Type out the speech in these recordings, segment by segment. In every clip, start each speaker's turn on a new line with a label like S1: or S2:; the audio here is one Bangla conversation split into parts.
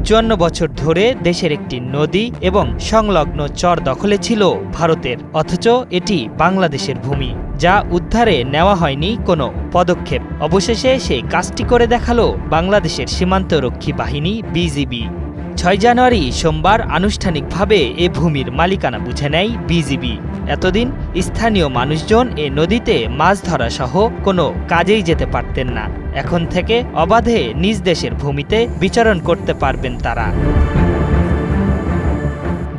S1: ৫৪ বছর ধরে দেশের একটি নদী এবং সংলগ্ন চর দখলে ছিল ভারতের, অথচ এটি বাংলাদেশের ভূমি, যা উদ্ধারে নেওয়া হয়নি কোনো পদক্ষেপ। অবশেষে সেই কাজটি করে দেখালো বাংলাদেশের সীমান্তরক্ষী বাহিনী বিজিবি। ৬ জানুয়ারি সোমবার আনুষ্ঠানিকভাবে এ ভূমির মালিকানা বুঝে নেয় বিজিবি। এতদিন স্থানীয় মানুষজন এ নদীতে মাছ ধরা সহ কোনো কাজেই যেতে পারতেন না। এখন থেকে অবাধে নিজ দেশের ভূমিতে বিচরণ করতে পারবেন তারা।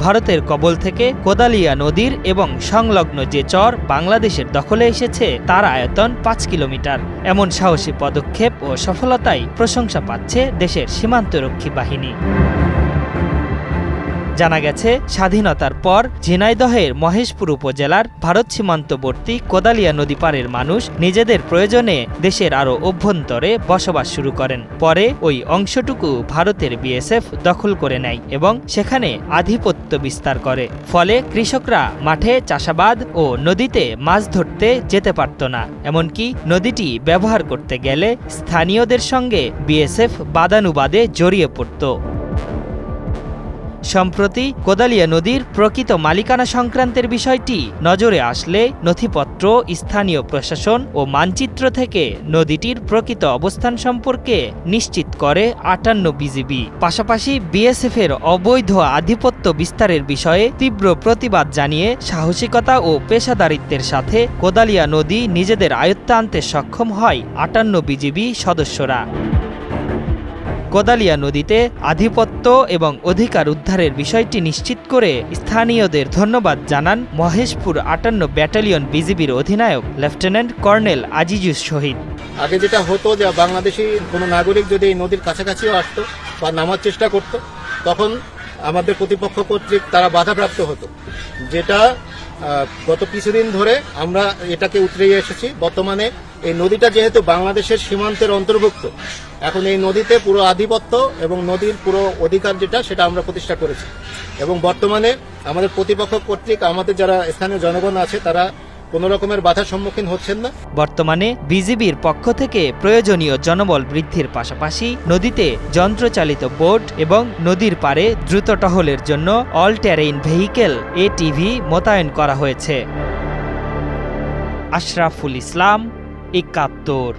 S1: ভারতের কবল থেকে কোদালিয়া নদীর এবং সংলগ্ন যে চর বাংলাদেশের দখলে এসেছে তার আয়তন ৫ কিলোমিটার। এমন সাহসী পদক্ষেপ ও সফলতায় প্রশংসা পাচ্ছে দেশের সীমান্তরক্ষী বাহিনী। জানা গেছে, স্বাধীনতার পর ঝিনাইদহের মহেশপুর উপজেলার ভারত সীমান্তবর্তী কোদালিয়া নদী পারের মানুষ নিজেদের প্রয়োজনে দেশের আরও অভ্যন্তরে বসবাস শুরু করেন। পরে ওই অংশটুকু ভারতের বিএসএফ দখল করে নেয় এবং সেখানে আধিপত্য বিস্তার করে। ফলে কৃষকরা মাঠে চাষাবাদ ও নদীতে মাছ ধরতে যেতে পারত না। এমনকি নদীটি ব্যবহার করতে গেলে স্থানীয়দের সঙ্গে বিএসএফ বাদানুবাদে জড়িয়ে পড়ত। সম্প্রতি কোদালিয়া নদীর প্রকৃত মালিকানা সংক্রান্তের বিষয়টি নজরে আসলে নথিপত্র, স্থানীয় প্রশাসন ও মানচিত্র থেকে নদীটির প্রকৃত অবস্থান সম্পর্কে নিশ্চিত করে ৫৮ বিজিবি। পাশাপাশি বিএসএফের অবৈধ আধিপত্য বিস্তারের বিষয়ে তীব্র প্রতিবাদ জানিয়ে সাহসিকতা ও পেশাদারিত্বের সাথে কোদালিয়া নদী নিজেদের আয়ত্তে আনতে সক্ষম হয় ৫৮ বিজিবি সদস্যরা। কোদালিয়া নদীতে আধিপত্য এবং অধিকার উদ্ধারের বিষয়টি নিশ্চিত করে স্থানীয়দের ধন্যবাদ জানান মহেশপুর ৫৮ ব্যাটালিয়ন বিজিবির অধিনায়ক লেফটেন্যান্ট কর্নেল আজিজুস শহীদ।
S2: আগে যেটা হতো যে বাংলাদেশি কোনো নাগরিক যদি এই নদীর কাছাকাছিও আসতো বা নামার চেষ্টা করত, তখন আমাদের প্রতিপক্ষ কর্তৃক তারা বাধাপ্রাপ্ত হতো, যেটা গত কিছুদিন ধরে আমরা এটাকে উতরিয়ে এসেছি। বর্তমানে এই নদীটা যেহেতু বাংলাদেশের সীমান্তের অন্তর্ভুক্ত, এখন এই নদীতে পুরো আধিপত্য এবং নদীর পুরো অধিকার যেটা সেটা আমরা প্রতিষ্ঠা করেছি এবং বর্তমানে আমাদের প্রতিপক্ষ কর্তৃক আমাদের যারা স্থানীয় জনগণ আছে তারা কোনো রকমের বাধার সম্মুখীন হচ্ছেন না।
S1: বর্তমানে বিজিবির পক্ষ থেকে প্রয়োজনীয় জনবল বৃদ্ধির পাশাপাশি নদীতে যন্ত্রচালিত বোট এবং নদীর পাড়ে দ্রুত টহলের জন্য অল টেরেইন ভেহিকেল এটিভি মোতায়েন করা হয়েছে। আশরাফুল ইসলাম, ৭১।